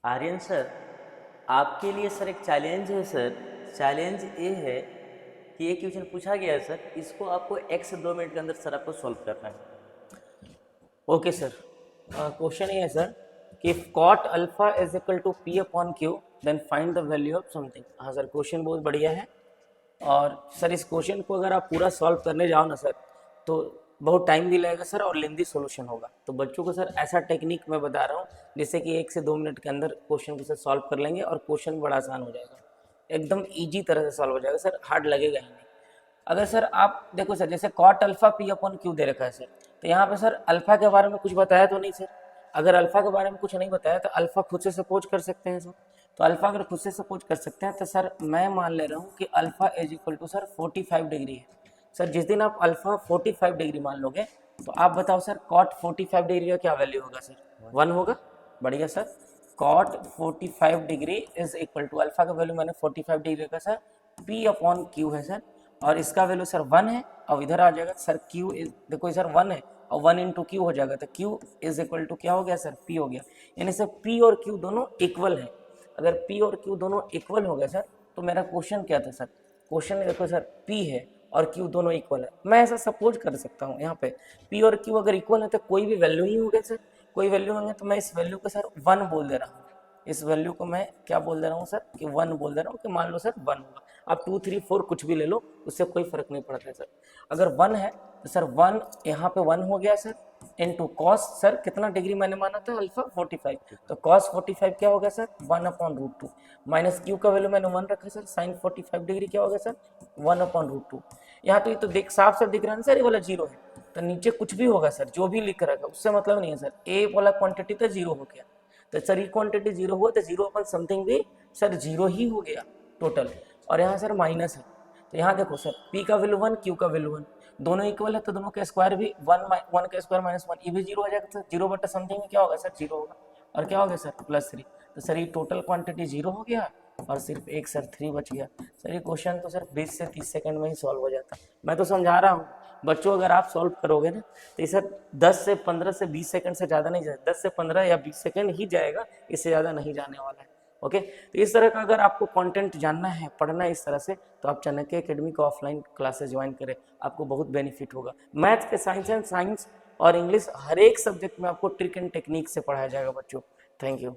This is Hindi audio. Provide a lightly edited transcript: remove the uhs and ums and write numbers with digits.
आर्यन सर, आपके लिए सर एक चैलेंज है सर। चैलेंज ये है कि ये क्वेश्चन पूछा गया है सर, इसको आपको 1 से 2 मिनट के अंदर सर आपको सॉल्व करना है। Okay sir. क्वेश्चन ये है सर कि cot alpha is equal to p upon q then find the value of something. हाँ सर, क्वेश्चन बहुत बढ़िया है। और सर इस क्वेश्चन को अगर आप पूरा सॉल्व करने जाओ ना सर, तो बहुत टाइम भी लगेगा सर और लेंदी सॉल्यूशन होगा। तो बच्चों को सर ऐसा टेक्निक मैं बता रहा हूँ जिससे कि 1 से 2 मिनट के अंदर क्वेश्चन को सर सॉल्व कर लेंगे और क्वेश्चन बड़ा आसान हो जाएगा, एकदम ईजी तरह से सॉल्व हो जाएगा सर, हार्ड लगेगा ही नहीं। अगर सर आप देखो सर, जैसे cot alpha P upon Q दे रखा है सर, तो यहाँ पे सर अल्फा के बारे में कुछ बताया तो नहीं सर। अगर अल्फा के बारे में कुछ नहीं बताया तो अल्फा खुद से सपोज कर सकते हैं सर। तो अल्फा अगर खुद से सपोज कर सकते हैं तो सर मैं मान ले रहा हूँ कि alpha is equal to sir 45 degree है। सर जिस दिन आप अल्फा 45 डिग्री मान लोगे तो आप बताओ सर कॉट 45 डिग्री का क्या वैल्यू होगा सर? 1 होगा। बढ़िया sir. Cot 45 degree is equal to alpha का वैल्यू मैंने 45 डिग्री का सर पी अपॉन क्यू है सर, और इसका वैल्यू सर 1 है। और इधर आ जाएगा सर क्यू इज, देखो सर 1 है और 1 इंटू क्यू हो जाएगा, तो क्यू इज इक्वल टू क्या हो गया सर? पी हो गया। यानी सर पी और क्यू दोनों इक्वल है। अगर पी और क्यू दोनों इक्वल हो गए सर, तो मेरा क्वेश्चन क्या था सर? क्वेश्चन में देखो सर पी है और क्यू दोनों इक्वल है। मैं ऐसा सपोज कर सकता हूँ यहाँ पे पी और क्यू अगर इक्वल है तो कोई भी वैल्यू ही होगा सर। कोई वैल्यू होंगे तो मैं इस वैल्यू को सर 1 बोल दे रहा हूँ। इस वैल्यू को मैं क्या बोल दे रहा हूँ सर? कि 1 बोल दे रहा हूँ, कि मान लो सर 1 होगा। आप 2 3 4 कुछ भी ले लो, उससे कोई फर्क नहीं पड़ता है सर। अगर 1 है तो सर 1 यहाँ पे 1 हो गया सर, इनटू कॉस सर कितना डिग्री मैंने माना था? अल्फा 45। तो कॉस 45 क्या हो गया सर? 1/√2। माइनस क्यू का वैल्यू मैंने 1 रखा सर, साइन 45 डिग्री क्या हो गया सर? 1/√2। यहाँ तो ये तो देख साफ साफ दिख रहा है सर, ये वाला जीरो है। तो नीचे कुछ भी होगा सर, जो भी लिख रखा उससे मतलब नहीं है सर। ए वाला क्वांटिटी तो जीरो हो गया, तो सर ये क्वांटिटी जीरो हुआ तो जीरो अपन समथिंग भी सर जीरो ही हो गया टोटल। और यहाँ सर माइनस है, तो यहाँ देखो सर पी का वैल्यू 1, क्यू का वैल्यू 1, दोनों इक्वल है तो दोनों का स्क्वायर भी 1 का स्क्वायर -1, ये भी जीरो हो जाएगा सर। जीरो बटा समथिंग में क्या होगा सर? जीरो होगा। और क्या हो गया सर? +3। तो सर ये टोटल क्वांटिटी जीरो हो गया और सिर्फ एक सर 3 बच गया। सर ये क्वेश्चन तो सर 20 से 30 सेकंड में ही सॉल्व हो जाता। मैं तो समझा रहा हूँ बच्चों, अगर आप सॉल्व करोगे ना तो ये सर 10 से 15 से 20 सेकंड से ज़्यादा नहीं जाएगा, 10 से 15 या 20 सेकंड ही जाएगा, इससे ज़्यादा नहीं जाने वाला है। ओके, तो इस तरह का अगर आपको कंटेंट जानना है, पढ़ना है इस तरह से, तो आप चाणक्य एकेडमी को ऑफलाइन क्लासेस ज्वाइन करें, आपको बहुत बेनिफिट होगा। मैथ्स के साइंस और इंग्लिश हर एक सब्जेक्ट में आपको ट्रिक एंड टेक्निक से पढ़ाया जाएगा बच्चों। Thank you.